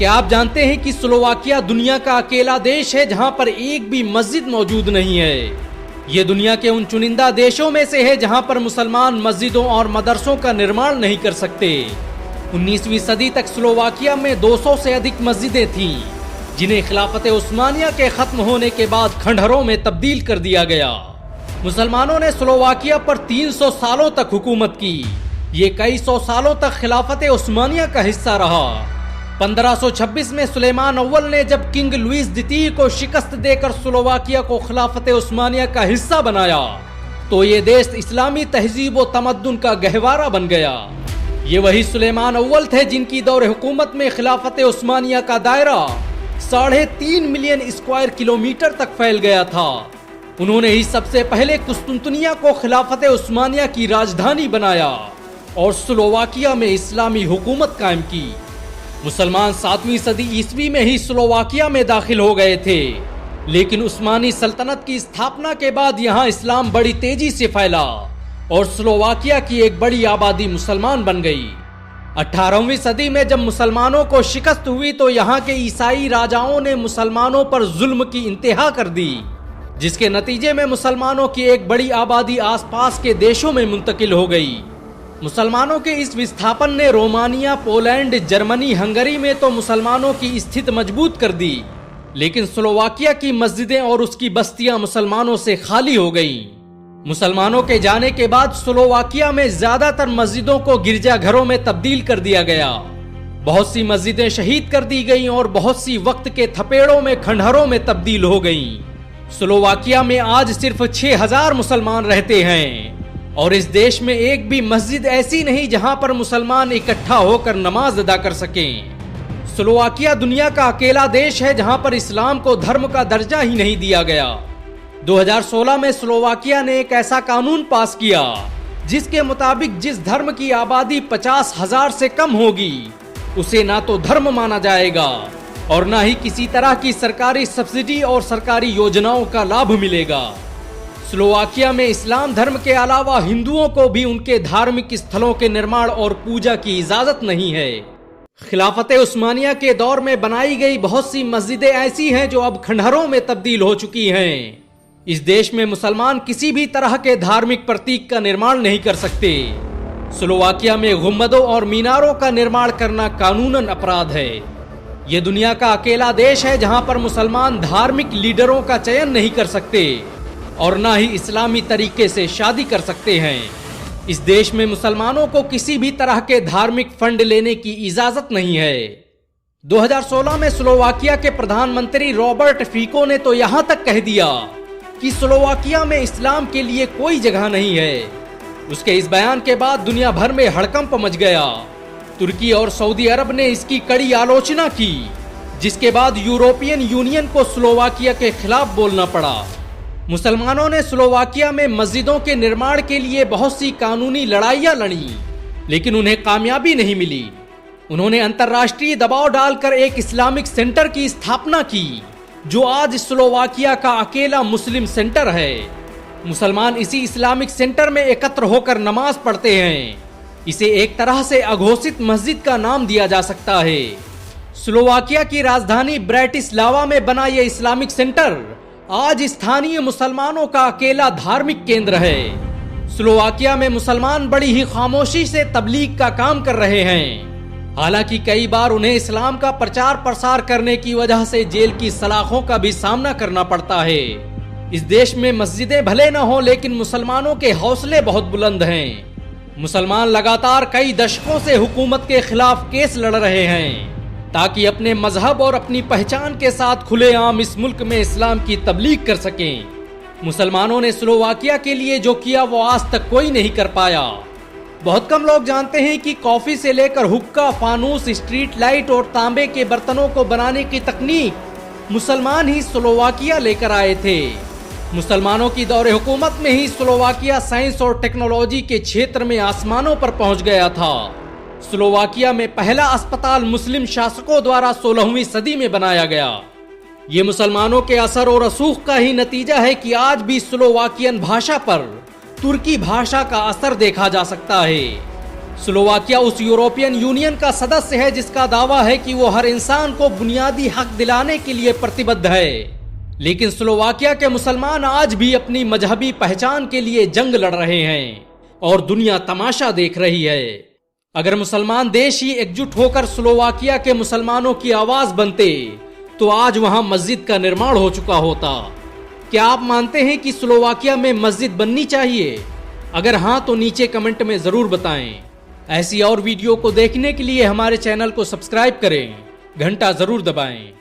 क्या आप जानते हैं कि स्लोवाकिया दुनिया का अकेला देश है जहां पर एक भी मस्जिद मौजूद नहीं है। ये दुनिया के उन चुनिंदा देशों में से है जहां पर मुसलमान मस्जिदों और मदरसों का निर्माण नहीं कर सकते। 19वीं सदी तक स्लोवाकिया में 200 से अधिक मस्जिदें थीं, जिन्हें खिलाफत उस्मानिया के खत्म होने के बाद खंडहरों में तब्दील कर दिया गया। मुसलमानों ने स्लोवाकिया पर 300 सालों तक हुकूमत की। ये कई सौ सालों तक खिलाफत उस्मानिया का हिस्सा रहा। 1526 में सुलेमान अव्वल ने जब किंग लुईस द्वितीय को शिकस्त देकर स्लोवाकिया को खिलाफत उस्मानिया का हिस्सा बनाया तो ये देश इस्लामी तहजीब व तमद्दुन का गहवारा बन गया। ये वही सुलेमान अव्वल थे जिनकी दौर हुकूमत में खिलाफत उस्मानिया का दायरा 3.5 मिलियन स्क्वायर किलोमीटर तक फैल गया था। उन्होंने ही सबसे पहले कुस्तुनतुनिया को खिलाफत उस्मानिया की राजधानी बनाया और स्लोवाकिया में इस्लामी हुकूमत कायम की। मुसलमान 7वीं सदी ईस्वी में ही स्लोवाकिया में दाखिल हो गए थे, लेकिन उस्मानी सल्तनत की स्थापना के बाद यहाँ इस्लाम बड़ी तेजी से फैला और स्लोवाकिया की एक बड़ी आबादी मुसलमान बन गई। 18वीं सदी में जब मुसलमानों को शिकस्त हुई तो यहाँ के ईसाई राजाओं ने मुसलमानों पर जुल्म की इंतहा कर दी, जिसके नतीजे में मुसलमानों की एक बड़ी आबादी आसपास के देशों में मुंतकिल हो गई। मुसलमानों के इस विस्थापन ने रोमानिया, पोलैंड, जर्मनी, हंगरी में तो मुसलमानों की स्थिति मजबूत कर दी, लेकिन स्लोवाकिया की मस्जिदें और उसकी बस्तियां मुसलमानों से खाली हो गईं। मुसलमानों के जाने के बाद स्लोवाकिया में ज्यादातर मस्जिदों को गिरजाघरों में तब्दील कर दिया गया। बहुत सी मस्जिदें शहीद कर दी गईं और बहुत सी वक्त के थपेड़ों में खंडहरों में तब्दील हो गईं। स्लोवाकिया में आज सिर्फ 6000 मुसलमान रहते हैं और इस देश में एक भी मस्जिद ऐसी नहीं जहां पर मुसलमान इकट्ठा होकर नमाज अदा कर सकें। स्लोवाकिया दुनिया का अकेला देश है जहां पर इस्लाम को धर्म का दर्जा ही नहीं दिया गया। 2016 में स्लोवाकिया ने एक ऐसा कानून पास किया जिसके मुताबिक जिस धर्म की आबादी 50,000 से कम होगी उसे ना तो धर्म माना जाएगा और ना ही किसी तरह की सरकारी सब्सिडी और सरकारी योजनाओं का लाभ मिलेगा। स्लोवाकिया में इस्लाम धर्म के अलावा हिंदुओं को भी उनके धार्मिक स्थलों के निर्माण और पूजा की इजाजत नहीं है। खिलाफत उस्मानिया के दौर में बनाई गई बहुत सी मस्जिदें ऐसी हैं जो अब खंडहरों में तब्दील हो चुकी हैं। इस देश में मुसलमान किसी भी तरह के धार्मिक प्रतीक का निर्माण नहीं कर सकते। स्लोवाकिया में गुंबदों और मीनारों का निर्माण करना कानूनन अपराध है। ये दुनिया का अकेला देश है जहां पर मुसलमान धार्मिक लीडरों का चयन नहीं कर सकते और ना ही इस्लामी तरीके से शादी कर सकते हैं। इस देश में मुसलमानों को किसी भी तरह के धार्मिक फंड लेने की इजाजत नहीं है। 2016 में स्लोवाकिया के प्रधानमंत्री रॉबर्ट फीको ने तो यहां तक कह दिया कि स्लोवाकिया में इस्लाम के लिए कोई जगह नहीं है। उसके इस बयान के बाद दुनिया भर में हड़कंप मच गया। तुर्की और सऊदी अरब ने इसकी कड़ी आलोचना की, जिसके बाद यूरोपियन यूनियन को स्लोवाकिया के खिलाफ बोलना पड़ा। मुसलमानों ने स्लोवाकिया में मस्जिदों के निर्माण के लिए बहुत सी कानूनी लड़ाइयां लड़ी, लेकिन उन्हें कामयाबी नहीं मिली। उन्होंने अंतर्राष्ट्रीय दबाव डालकर एक इस्लामिक सेंटर की स्थापना की, जो आज स्लोवाकिया का अकेला मुस्लिम सेंटर है। मुसलमान इसी इस्लामिक सेंटर में एकत्र होकर नमाज पढ़ते हैं। इसे एक तरह से अघोषित मस्जिद का नाम दिया जा सकता है। स्लोवाकिया की राजधानी ब्रैटिस्लावा में बना यह इस्लामिक सेंटर आज स्थानीय मुसलमानों का अकेला धार्मिक केंद्र है। स्लोवाकिया में मुसलमान बड़ी ही खामोशी से तबलीग का काम कर रहे हैं। हालांकि कई बार उन्हें इस्लाम का प्रचार प्रसार करने की वजह से जेल की सलाखों का भी सामना करना पड़ता है। इस देश में मस्जिदें भले न हो, लेकिन मुसलमानों के हौसले बहुत बुलंद हैं। मुसलमान लगातार कई दशकों से हुकूमत के खिलाफ केस लड़ रहे हैं ताकि अपने मजहब और अपनी पहचान के साथ खुलेआम इस मुल्क में इस्लाम की तबलीग कर सकें। मुसलमानों ने स्लोवाकिया के लिए जो किया वो आज तक कोई नहीं कर पाया। बहुत कम लोग जानते हैं कि कॉफी से लेकर हुक्का, फानूस, स्ट्रीट लाइट और तांबे के बर्तनों को बनाने की तकनीक मुसलमान ही स्लोवाकिया लेकर आए थे। मुसलमानों की दौरे हुकूमत में ही स्लोवाकिया साइंस और टेक्नोलॉजी के क्षेत्र में आसमानों पर पहुंच गया था। स्लोवाकिया में पहला अस्पताल मुस्लिम शासकों द्वारा 16वीं सदी में बनाया गया। ये मुसलमानों के असर और रसूख का ही नतीजा है कि आज भी स्लोवाकियन भाषा पर तुर्की भाषा का असर देखा जा सकता है। स्लोवाकिया उस यूरोपियन यूनियन का सदस्य है जिसका दावा है कि वो हर इंसान को बुनियादी हक दिलाने के लिए प्रतिबद्ध है। लेकिन स्लोवाकिया के मुसलमान आज भी अपनी मजहबी पहचान के लिए जंग लड़ रहे हैं और दुनिया तमाशा देख रही है। अगर मुसलमान देश ही एकजुट होकर स्लोवाकिया के मुसलमानों की आवाज बनते तो आज वहां मस्जिद का निर्माण हो चुका होता। क्या आप मानते हैं कि स्लोवाकिया में मस्जिद बननी चाहिए? अगर हां तो नीचे कमेंट में जरूर बताएं। ऐसी और वीडियो को देखने के लिए हमारे चैनल को सब्सक्राइब करें, घंटा जरूर दबाएं।